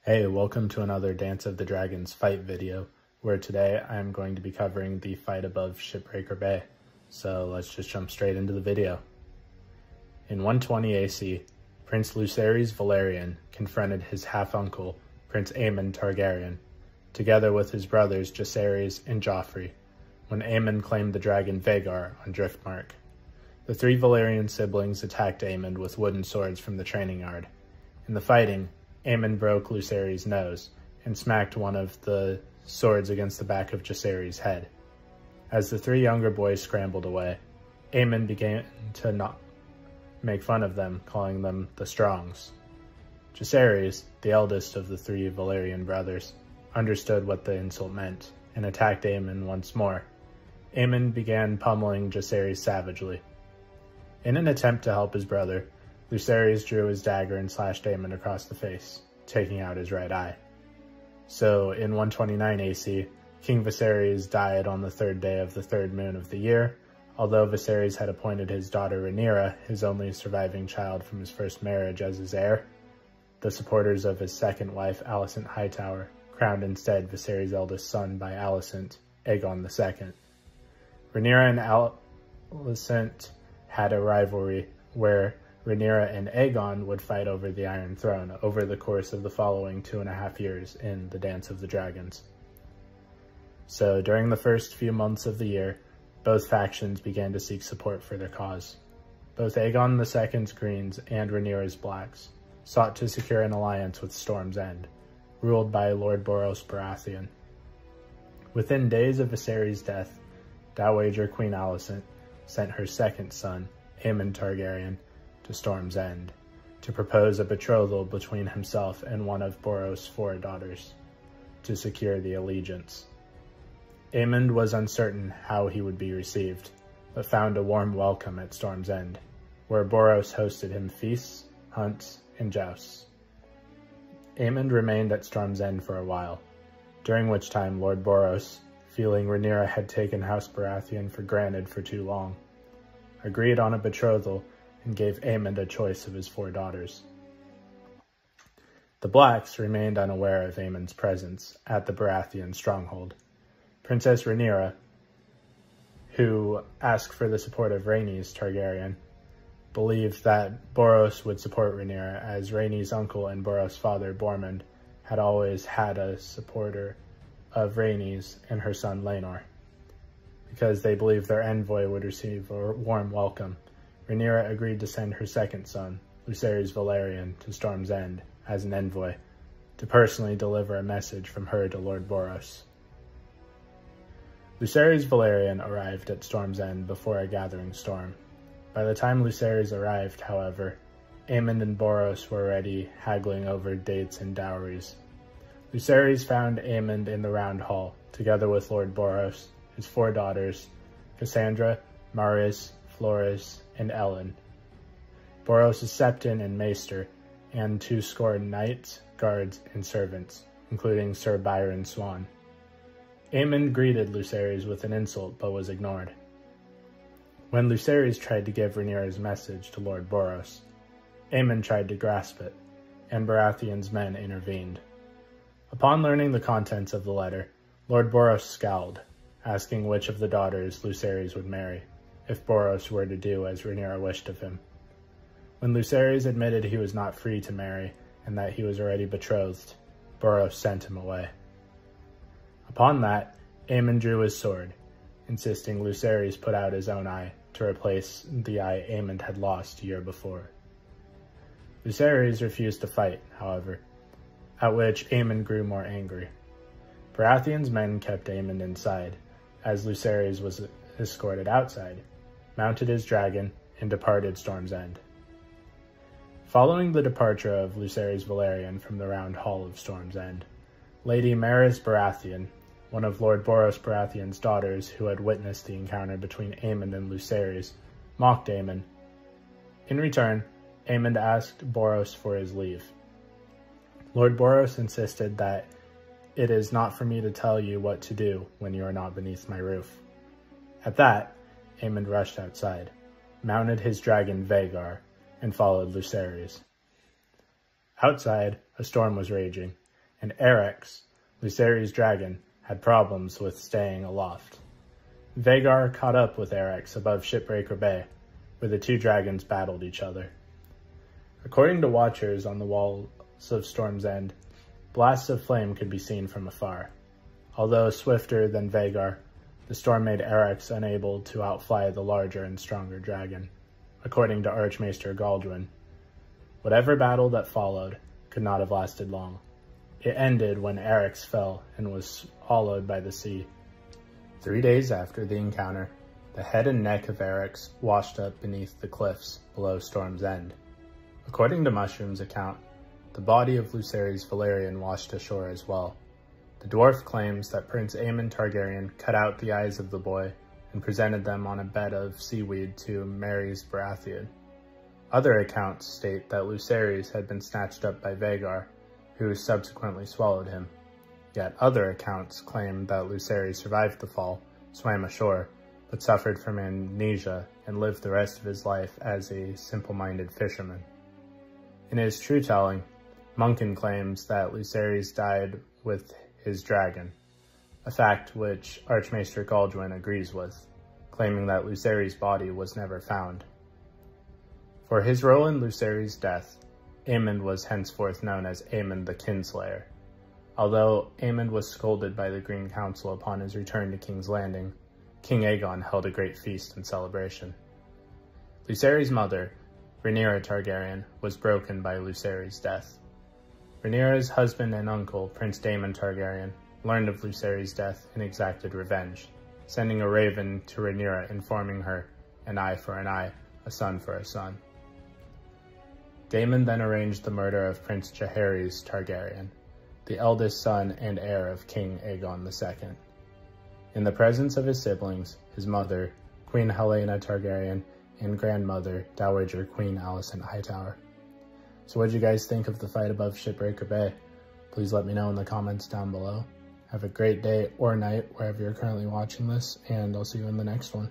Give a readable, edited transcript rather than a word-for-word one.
Hey, welcome to another Dance of the Dragons fight video, where today I'm going to be covering the fight above Shipbreaker Bay. So let's just jump straight into the video. In 120 AC, Prince Lucerys Velaryon confronted his half-uncle, Prince Aemon Targaryen, together with his brothers Jacaerys and Joffrey, when Aemon claimed the dragon Vhagar on Driftmark. The three Velaryon siblings attacked Aemon with wooden swords from the training yard. In the fighting, Aemon broke Lucerys' nose and smacked one of the swords against the back of Jacaerys' head. As the three younger boys scrambled away, Aemon began to make fun of them, calling them the Strongs. Jacaerys, the eldest of the three Velaryon brothers, understood what the insult meant and attacked Aemon once more. Aemon began pummeling Jacaerys savagely. In an attempt to help his brother, Lucerys drew his dagger and slashed Aemon across the face, taking out his right eye. So, in 129 AC, King Viserys died on the third day of the third moon of the year, although Viserys had appointed his daughter Rhaenyra, his only surviving child from his first marriage, as his heir. The supporters of his second wife, Alicent Hightower, crowned instead Viserys' eldest son by Alicent, Aegon II. Rhaenyra and Alicent had a rivalry where Rhaenyra and Aegon would fight over the Iron Throne over the course of the following 2.5 years in the Dance of the Dragons. So during the first few months of the year, both factions began to seek support for their cause. Both Aegon II's Greens and Rhaenyra's Blacks sought to secure an alliance with Storm's End, ruled by Lord Boros Baratheon. Within days of Viserys' death, Dowager Queen Alicent sent her second son, Aemon Targaryen, to Storm's End, to propose a betrothal between himself and one of Boros' 4 daughters, to secure the allegiance. Aemon was uncertain how he would be received, but found a warm welcome at Storm's End, where Boros hosted him feasts, hunts, and jousts. Aemon remained at Storm's End for a while, during which time Lord Boros, feeling Rhaenyra had taken House Baratheon for granted for too long, agreed on a betrothal and gave Aemon a choice of his 4 daughters. The Blacks remained unaware of Aemon's presence at the Baratheon stronghold. Princess Rhaenyra, who asked for the support of Rhaenys Targaryen, believed that Boros would support Rhaenyra, as Rhaenys' uncle and Boros' father, Bormund, had always had a supporter of Rhaenys and her son Laenor. Because they believed their envoy would receive a warm welcome, Rhaenyra agreed to send her second son, Lucerys Velaryon, to Storm's End as an envoy, to personally deliver a message from her to Lord Boros. Lucerys Velaryon arrived at Storm's End before a gathering storm. By the time Lucerys arrived, however, Aemon and Boros were already haggling over dates and dowries. Lucerys found Aemon in the Round Hall, together with Lord Boros, his 4 daughters, Cassandra, Maris, Flores, and Ellen, Boros' Septon and Maester, and 2 knights, guards, and servants, including Sir Byron Swan. Aemon greeted Lucerys with an insult, but was ignored. When Lucerys tried to give Rhaenyra's message to Lord Boros, Aemon tried to grasp it, and Baratheon's men intervened. Upon learning the contents of the letter, Lord Boros scowled, asking which of the daughters Lucerys would marry, if Boros were to do as Rhaenyra wished of him. When Lucerys admitted he was not free to marry and that he was already betrothed, Boros sent him away. Upon that, Aemon drew his sword, insisting Lucerys put out his own eye to replace the eye Aemon had lost a year before. Lucerys refused to fight, however, at which Aemon grew more angry. Baratheon's men kept Aemon inside, as Lucerys was escorted outside, mounted his dragon, and departed Storm's End. Following the departure of Lucerys Velaryon from the Round Hall of Storm's End, Lady Maris Baratheon, one of Lord Boros Baratheon's daughters who had witnessed the encounter between Aemon and Lucerys, mocked Aemon. In return, Aemon asked Boros for his leave. Lord Boros insisted that it is not for me to tell you what to do when you are not beneath my roof. At that, Aemon rushed outside, mounted his dragon Vhagar, and followed Lucerys. Outside, a storm was raging, and Eryx, Lucerys' dragon, had problems with staying aloft. Vhagar caught up with Eryx above Shipbreaker Bay, where the two dragons battled each other. According to watchers on the walls of Storm's End, blasts of flame could be seen from afar. Although swifter than Vhagar, the storm made Eryx unable to outfly the larger and stronger dragon, according to Archmaester Galdwin. Whatever battle that followed could not have lasted long. It ended when Eryx fell and was swallowed by the sea. 3 days after the encounter, the head and neck of Eryx washed up beneath the cliffs below Storm's End. According to Mushroom's account, the body of Lucerys Valerian washed ashore as well. The dwarf claims that Prince Aemon Targaryen cut out the eyes of the boy and presented them on a bed of seaweed to Mary's Baratheon. Other accounts state that Lucerys had been snatched up by Vhagar, who subsequently swallowed him. Yet other accounts claim that Lucerys survived the fall, swam ashore, but suffered from amnesia and lived the rest of his life as a simple-minded fisherman. In his true telling, Munkin claims that Lucerys died with his dragon, a fact which Archmaester Galdwin agrees with, claiming that Lucerys' body was never found. For his role in Lucerys' death, Aemond was henceforth known as Aemond the Kinslayer. Although Aemond was scolded by the Green Council upon his return to King's Landing, King Aegon held a great feast and celebration. Lucerys' mother, Rhaenyra Targaryen, was broken by Lucerys' death. Rhaenyra's husband and uncle, Prince Daemon Targaryen, learned of Lucerys' death and exacted revenge, sending a raven to Rhaenyra informing her, an eye for an eye, a son for a son. Daemon then arranged the murder of Prince Jaehaerys Targaryen, the eldest son and heir of King Aegon II. In the presence of his siblings, his mother, Queen Helaena Targaryen, and grandmother, Dowager Queen Alicent Hightower. So what did you guys think of the fight above Shipbreaker Bay? Please let me know in the comments down below. Have a great day or night wherever you're currently watching this, and I'll see you in the next one.